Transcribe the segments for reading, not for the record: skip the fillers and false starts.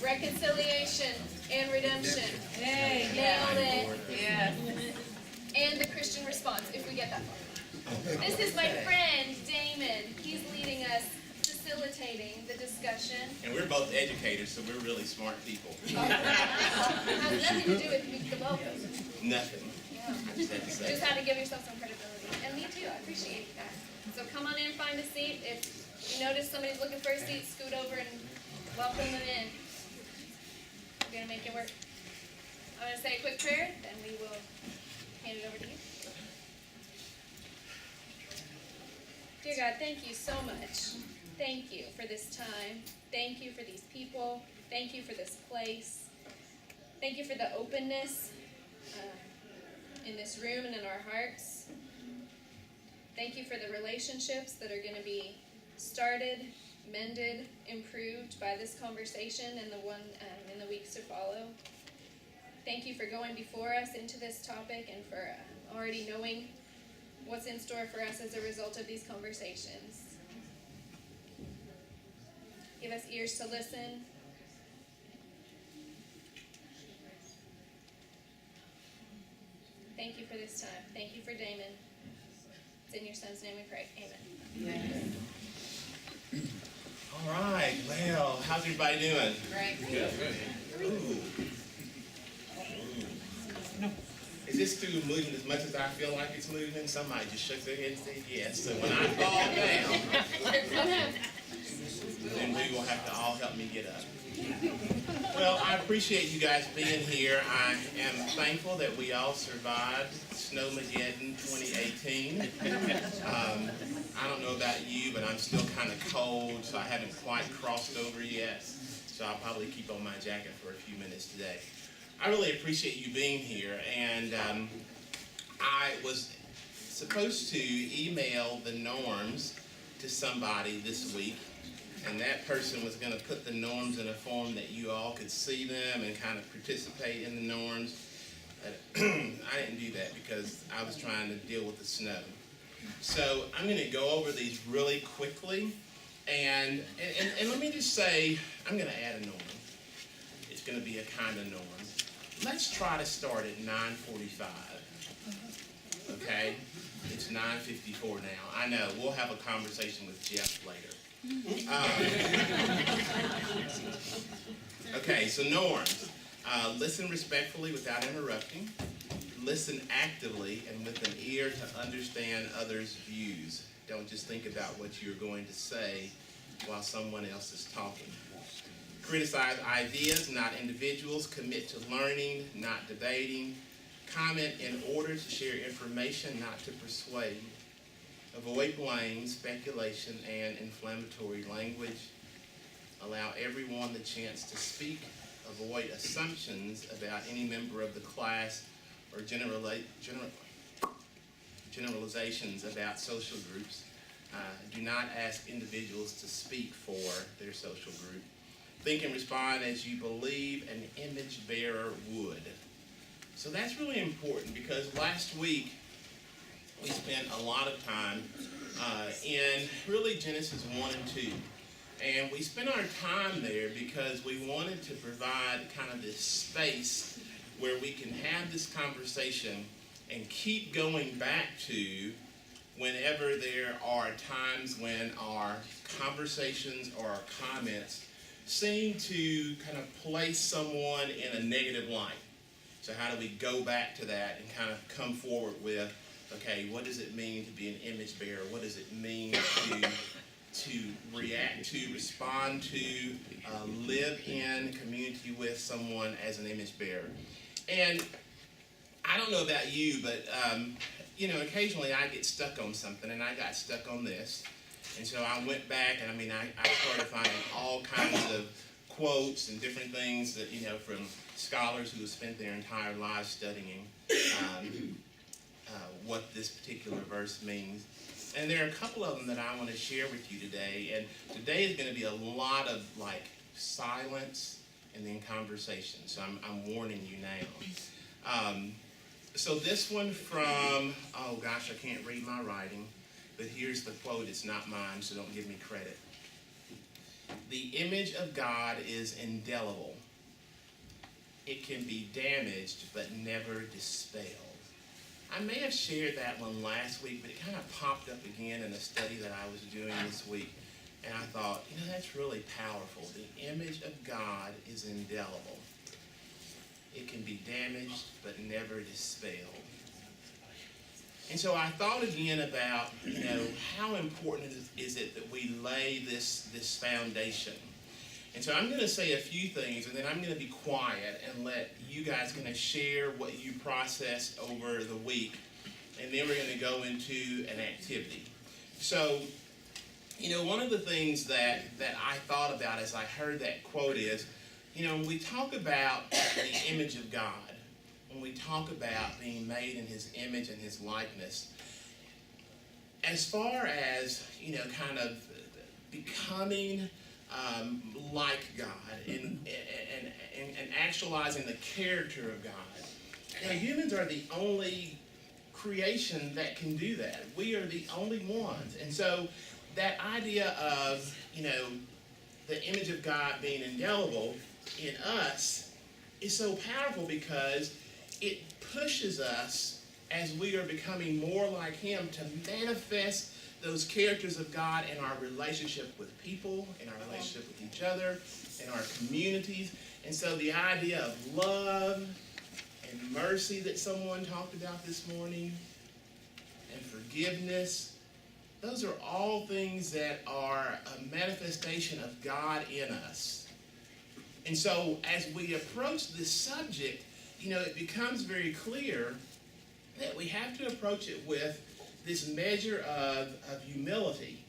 Reconciliation and redemption. Hey, Nailed it. yes. And the Christian response, if we get that far. This is my friend, Damon. He's leading us, facilitating the discussion. And we're both educators, so we're really smart people. Has nothing to do with the both of them. Nothing. Yeah. I just had to You say. just had to give yourself some credibility. And me too, I appreciate you guys. So come on in, find a seat. If you notice somebody's looking for a seat, scoot over and welcome them in. We're going to make it work. I'm going to say a quick prayer, then we will hand it over to you. Dear God, thank you so much. Thank you for this time. Thank you for these people. Thank you for this place. Thank you for the openness in this room and in our hearts. Thank you for the relationships that are going to be started, mended, improved by this conversation and the one in the weeks to follow. Thank you for going before us into this topic and for already knowing what's in store for us as a result of these conversations. Give us ears to listen. Thank you for this time. Thank you for Damon. It's in your son's name we pray. Amen. Yes. All right. Well, how's everybody doing? Right. Good. Ooh. Is this stool moving as much as I feel like it's moving? Somebody just shook their head and said yes. So when I fall down, then we will have to all help me get up. Well, I appreciate you guys being here. I am thankful that we all survived Snowmageddon 2018. I don't know about you, but I'm still kind of cold, so I haven't quite crossed over yet. So I'll probably keep on my jacket for a few minutes today. I really appreciate you being here, and I was supposed to email the norms to somebody this week, and that person was going to put the norms in a form that you all could see them and kind of participate in the norms. I didn't do that because I was trying to deal with the snow. So I'm going to go over these really quickly, and let me just say, I'm going to add a norm. It's going to be a kind of norm. Let's try to start at 9:45. Okay? It's 9:54 now. I know. We'll have a conversation with Jeff later. Okay, so norms. Listen respectfully without interrupting. Listen actively and with an ear to understand others' views. Don't just think about what you're going to say while someone else is talking. Criticize ideas, not individuals. Commit to learning, not debating. Comment in order to share information, not to persuade. Avoid blame, speculation, and inflammatory language. Allow everyone the chance to speak. Avoid assumptions about any member of the class or generalizations about social groups. Do not ask individuals to speak for their social group. Think and respond as you believe an image bearer would. So that's really important because last week we spent a lot of time in really Genesis 1 and 2. And we spent our time there because we wanted to provide kind of this space where we can have this conversation and keep going back to whenever there are times when our conversations or our comments seem to kind of place someone in a negative light. So how do we go back to that and kind of come forward with, okay, what does it mean to be an image bearer? What does it mean to react to, respond to, live in community with someone as an image bearer? And I don't know about you, but occasionally I get stuck on something, and I got stuck on this. And so I went back, and I started finding all kinds of quotes and different things that, from scholars who have spent their entire lives studying what this particular verse means. And there are a couple of them that I want to share with you today. And today is going to be a lot of silence and then conversation. So I'm warning you now. So this one from, oh gosh, I can't read my writing. But here's the quote. It's not mine, so don't give me credit. The image of God is indelible. it can be damaged but never dispelled. I may have shared that one last week, but it kind of popped up again in a study that I was doing this week. And I thought, that's really powerful. The image of God is indelible. It can be damaged but never dispelled. And so I thought again about, how important is it that we lay this foundation. And so I'm going to say a few things, and then I'm going to be quiet and let you guys kind of share what you processed over the week. And then we're going to go into an activity. So, one of the things that I thought about as I heard that quote is, when we talk about the image of God, when we talk about being made in his image and his likeness, as far as, kind of becoming like God and actualizing the character of God, humans are the only creation that can do that. We are the only ones. And so that idea of, the image of God being indelible in us is so powerful because it pushes us as we are becoming more like him to manifest those characters of God in our relationship with people, in our relationship with each other, in our communities. And so the idea of love and mercy that someone talked about this morning, and forgiveness, those are all things that are a manifestation of God in us. And so as we approach this subject, it becomes very clear that we have to approach it with this measure of humility.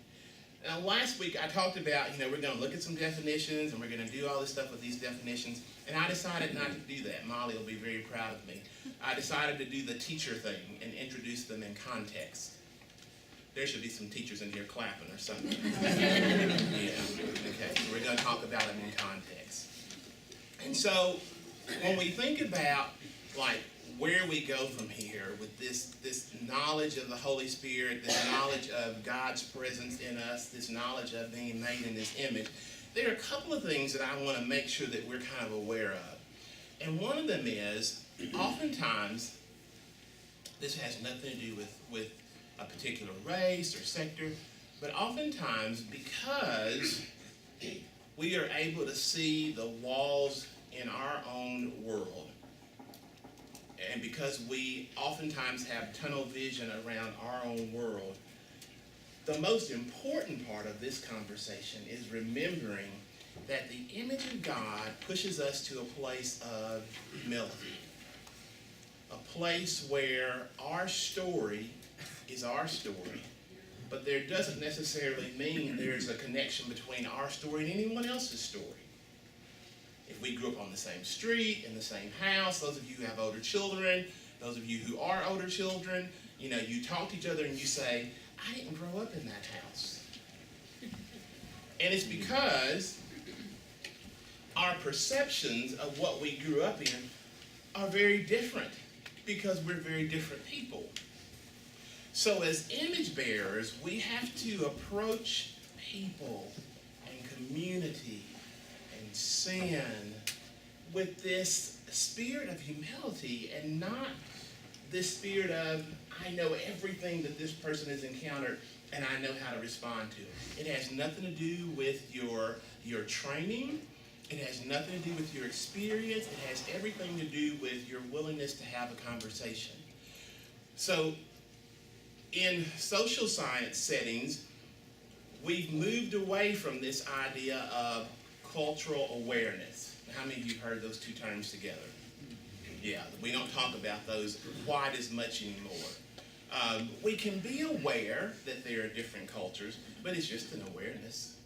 Now, last week I talked about, we're going to look at some definitions and we're going to do all this stuff with these definitions. And I decided not to do that. Molly will be very proud of me. I decided to do the teacher thing and introduce them in context. There should be some teachers in here clapping or something. Yeah, okay. So we're going to talk about them in context. And so when we think about, where we go from here with this knowledge of the Holy Spirit, this knowledge of God's presence in us, this knowledge of being made in his image, there are a couple of things that I want to make sure that we're kind of aware of. And one of them is, oftentimes, this has nothing to do with a particular race or sector, but oftentimes because we are able to see the walls in our own world, and because we oftentimes have tunnel vision around our own world, the most important part of this conversation is remembering that the image of God pushes us to a place of humility, a place where our story is our story, but there doesn't necessarily mean there's a connection between our story and anyone else's story. If we grew up on the same street, in the same house, those of you who have older children, those of you who are older children, you talk to each other and you say, I didn't grow up in that house. And it's because our perceptions of what we grew up in are very different because we're very different people. So as image bearers, we have to approach people and community and sin with this spirit of humility and not this spirit of, I know everything that this person has encountered and I know how to respond to it. It has nothing to do with your training. It has nothing to do with your experience. It has everything to do with your willingness to have a conversation. So in social science settings, we've moved away from this idea of cultural awareness. How many of you have heard those two terms together? Yeah, we don't talk about those quite as much anymore. We can be aware that there are different cultures, but it's just an awareness.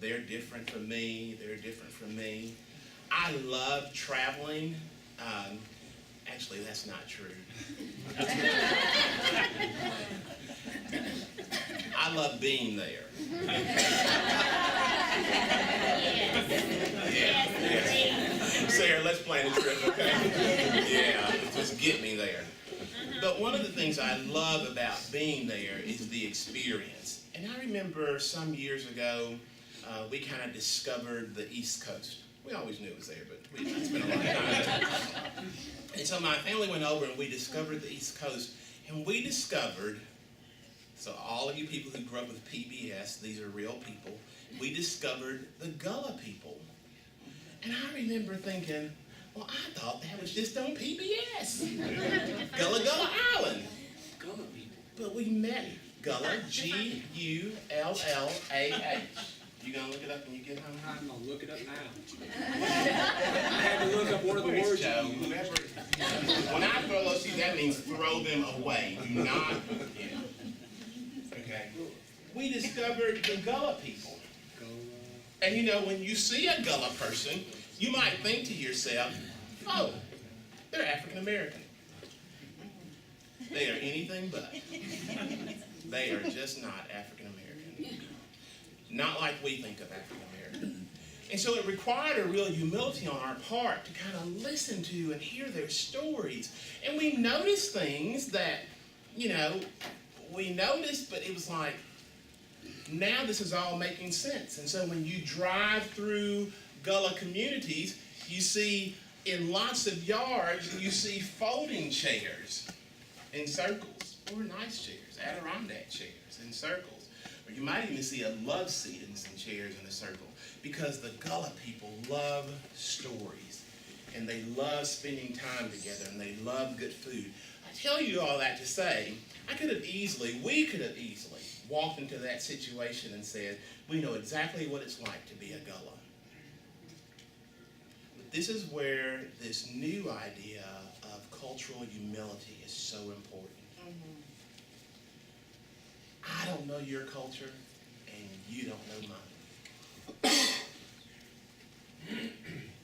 They're different from me. They're different from me. I love traveling. Actually, that's not true. I love being there. Yeah. Sarah, let's plan a trip, okay? Yeah, just get me there. But one of the things I love about being there is the experience. And I remember some years ago, we kind of discovered the East Coast. We always knew it was there, but it's been a long time. And so my family went over and we discovered the East Coast. And we discovered, so all of you people who grew up with PBS, these are real people, we discovered the Gullah people. And I remember thinking, well, I thought that was just on PBS. Gullah Gullah Island. Gullah people. But we met Gullah, G-U-L-L-A-H. You gonna look it up when you get home? I'm gonna look it up now. I had to look up one of the Where's words. Joe? Whoever. When I throw those to you, that means throw them away. Do not. Yeah. Okay. We discovered the Gullah people. And you know, when you see a Gullah person, you might think to yourself, oh, they're African American. They are anything but. They are just not African American. Not like we think of African American. And so it required a real humility on our part to kind of listen to and hear their stories. And we noticed things that, you know, we noticed, but it was like, now this is all making sense. And so when you drive through Gullah communities, you see in lots of yards, you see folding chairs in circles, or nice chairs, Adirondack chairs in circles. Or you might even see a love seat in some chairs in a circle, because the Gullah people love stories, and they love spending time together, and they love good food. I tell you all that to say, we could have easily walked into that situation and said, we know exactly what it's like to be a Gullah. But this is where this new idea of cultural humility is so important. I don't know your culture, and you don't know mine.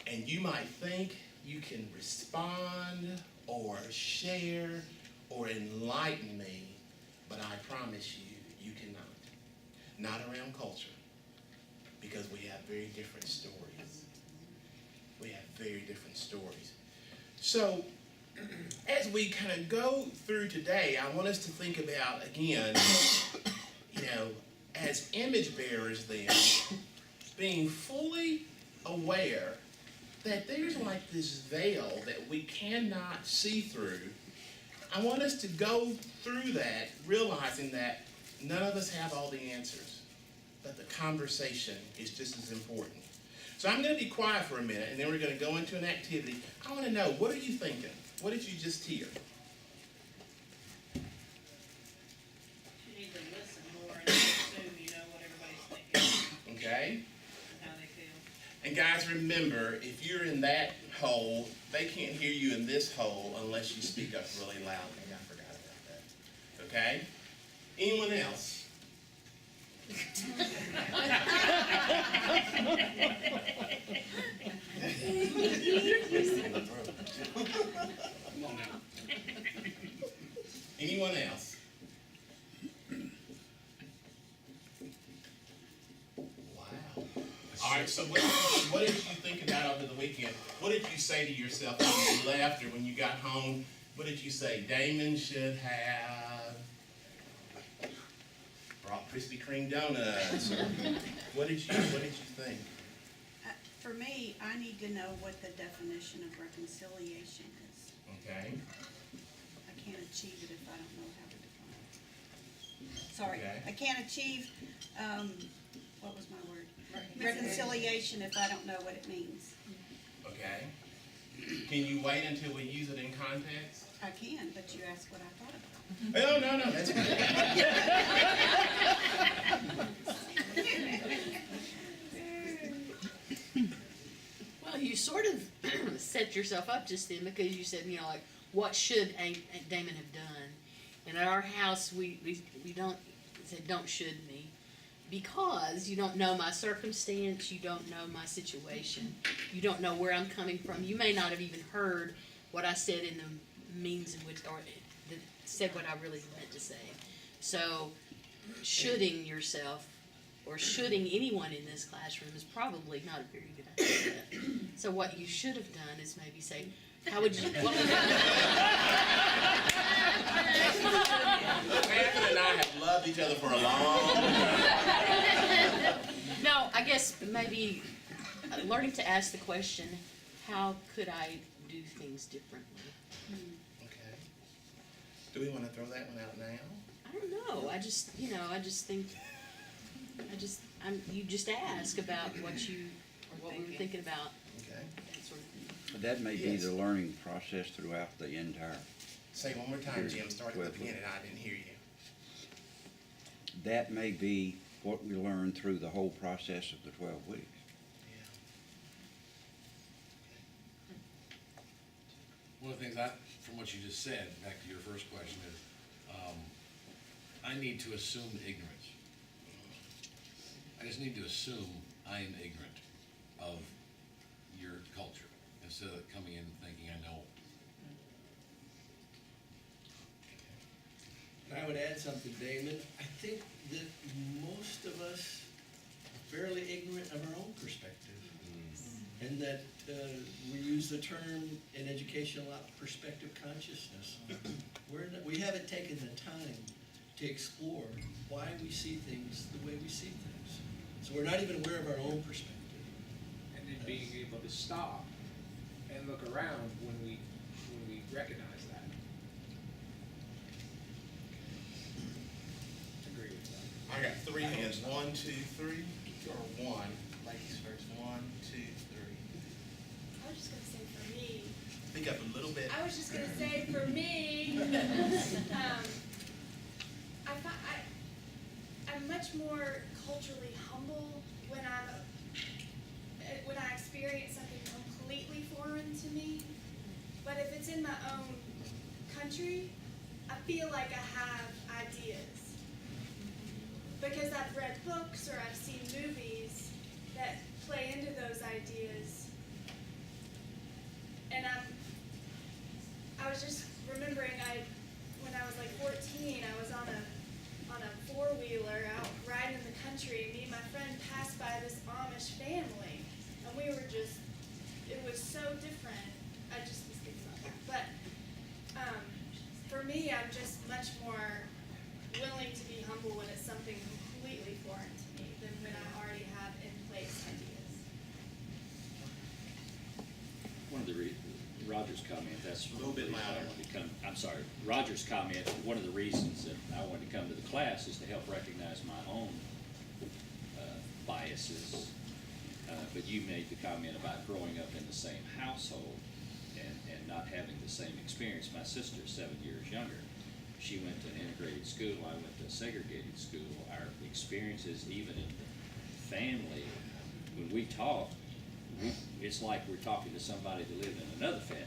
And you might think you can respond or share or enlighten me, but I promise you, you cannot. Not around culture, because we have very different stories. We have very different stories. So, as we kind of go through today, I want us to think about, again, you know, as image bearers then, being fully aware that there's like this veil that we cannot see through. I want us to go through that, realizing that none of us have all the answers, but the conversation is just as important. So I'm going to be quiet for a minute, and then we're going to go into an activity. I want to know, what are you thinking? What did you just hear? You need to listen more and assume you know what everybody's thinking Okay? and how they feel. And guys, remember, if you're in that hole, they can't hear you in this hole unless you speak up really loudly. I forgot about that. Okay? Anyone else? Come on now. Anyone else? Wow. All right, so what did you think about over the weekend? What did you say to yourself when you left or when you got home? What did you say? Damon should have brought Krispy Kreme donuts. Or what did you think? For me, I need to know what the definition of reconciliation is. Okay. I can't achieve it if I don't know how to define it. Sorry, Okay. I can't achieve, what was my word? Reconciliation if I don't know what it means. Okay. Can you wait until we use it in context? I can, but you asked what I thought about Oh, no, that's good. Well, you sort of set yourself up just then, because you said, you know, like, what should Damon have done? And at our house, we don't say don't should me, because you don't know my circumstance, you don't know my situation, you don't know where I'm coming from. You may not have even heard what I said in the means in which, or said what I really meant to say. So, shoulding yourself, or shoulding anyone in this classroom, is probably not a very good idea. So what you should have done is maybe say, how would you... Matthew and I have loved each other for a long time. No, I guess maybe learning to ask the question, how could I do things differently? Okay. Do we wanna throw that one out now? I don't know, I just think, you just ask about what we were thinking about, Okay. that sort of thing. But that may be Yes. the learning process throughout the entire, Say one more time, Jim, start at the 12 weeks. beginning, I didn't hear you. that may be what we learn through the whole process of the 12 weeks. One of the things from what you just said, back to your first question is, I need to assume ignorance. I just need to assume I am ignorant of your culture instead of coming in and thinking I know. I would add something, Damon. I think that most of us are fairly ignorant of our own perspective. And that we use the term in education a lot, perspective consciousness. We haven't taken the time to explore why we see things the way we see things. So we're not even aware of our own perspective. And then being able to stop and look around when we recognize that. Agree with that. I got 3 hands, 1, 2, 3, or 1, ladies first, 1, 2, 3. I was just gonna say for me, Speak up a little bit. I was just gonna say for me, I'm much more culturally humble when I experience something completely foreign to me. But if it's in my own country, I feel like I have ideas. Because I've read books or I've seen movies that play into those ideas. And I was just remembering when I was like 14, I was on a four-wheeler out riding in the country. Me and my friend passed by this Amish family, and we were just, it was so different. I just was thinking about that. But for me, I'm just much more willing to be humble when it's something completely foreign to me than when I already have in place ideas. One of the Roger's comment, that's A little bit one of the reasons I louder. wanted to come, I'm sorry, Roger's comment, one of the reasons that I wanted to come to the class is to help recognize my own biases. But you made the comment about growing up in the same household and not having the same experience. My sister's 7 years younger. She went to an integrated school, I went to a segregated school. Our experiences, even in family, when we talk, it's like we're talking to somebody that lived in another family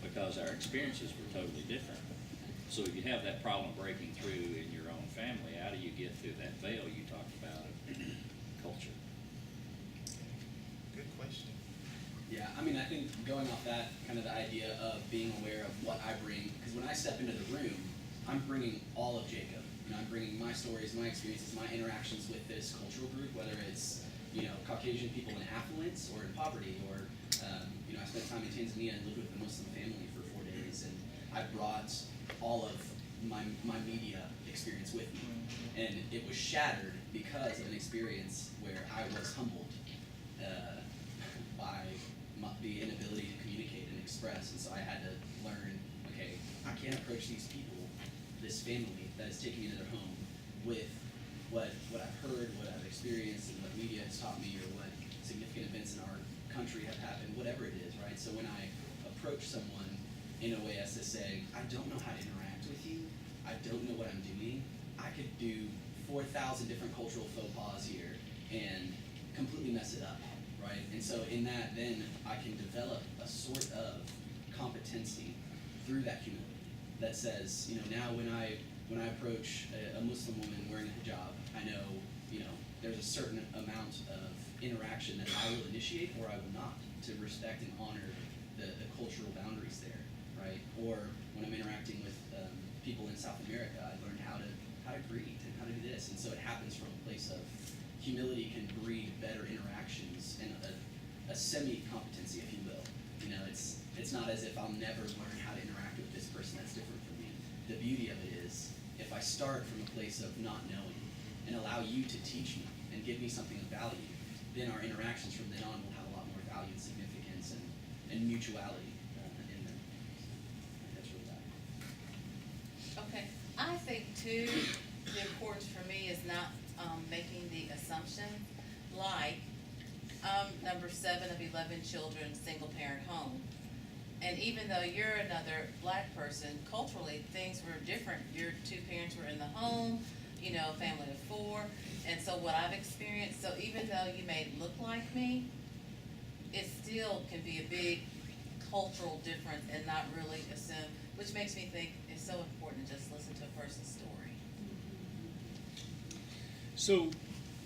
because our experiences were totally different. So if you have that problem breaking through in your own family, how do you get through that veil you talked about of culture? Good question. Yeah, I mean, I think going off that, kind of the idea of being aware of what I bring, because when I step into the room, I'm bringing all of Jacob. You know, I'm bringing my stories, my experiences, my interactions with this cultural group, whether it's, you know, Caucasian people in affluence or in poverty, or, you know, I spent time in Tanzania and lived with a Muslim family for 4 days, and I brought all of my media experience with me. And it was shattered because of an experience where I was humbled by the inability to communicate and express. And so I had to learn, okay, I can't approach these people, this family that is taking me to their home, with what I've heard, what I've experienced, and what media has taught me, or what significant events in our country have happened, whatever it is, right? So when I approach someone in a way as to say, I don't know how to interact with you, I don't know what I'm doing, I could do 4,000 different cultural faux pas here and completely mess it up, right? And so in that, then I can develop a sort of competency through that humility that says, you know, now when I approach a Muslim woman wearing a hijab, I know, you know, there's a certain amount of interaction that I will initiate or I will not, to respect and honor the cultural boundaries there, right? Or when I'm interacting with people in South America, I learned how to greet and how to do this. And so it happens from a place of humility can breed better interactions and a semi-competency, if you will. You know, it's not as if I'll never learn how to interact with this person that's different from me. The beauty of it is, if I start from a place of not knowing and allow you to teach me and give me something of value, then our interactions from then on will have a lot valued significance and mutuality in them. That's really valuable. Okay, I think too, the importance for me is not, making the assumption, like, number 7 of 11 children, single parent home. And even though you're another black person, culturally, things were different. Your 2 parents were in the home, you know, family of 4. And so what I've experienced, so even though you may look like me, it still can be a big cultural difference and not really assume, which makes me think it's so important to just listen to a person's story. So,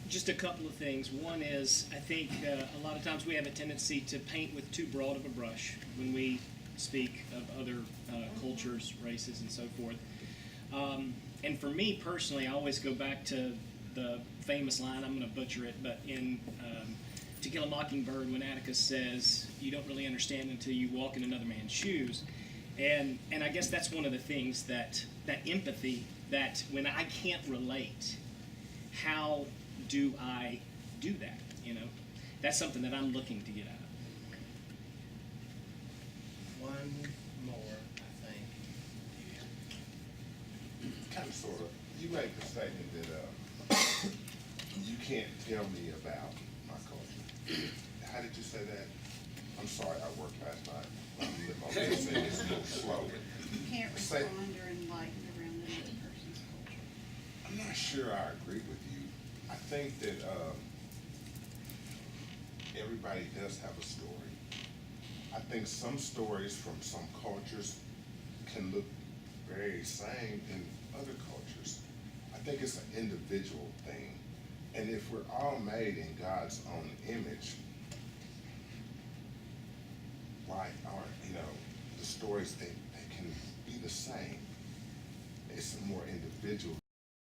just a couple of things. One is, I think a lot of times we have a tendency to paint with too broad of a brush when we speak of other cultures, races, and so forth. And for me personally, I always go back to the famous line, I'm going to butcher it, but in To Kill a Mockingbird, when Atticus says, you don't really understand until you walk in another man's shoes. And I guess that's one of the things that empathy, that when I can't relate, how do I do that, you know? That's something that I'm looking to get out of. One more, I think. Kind of, sort of. You made the statement that you can't tell me about my culture. How did you say that? I'm sorry, I worked last night. My listening is a little slow. You can't respond or enlighten around another person's culture. I'm not sure I agree with you. I think that everybody does have a story. I think some stories from some cultures can look very same in other cultures. I think it's an individual thing. And if we're all made in God's own image, why aren't, you know, the stories, they can be the same. It's a more individual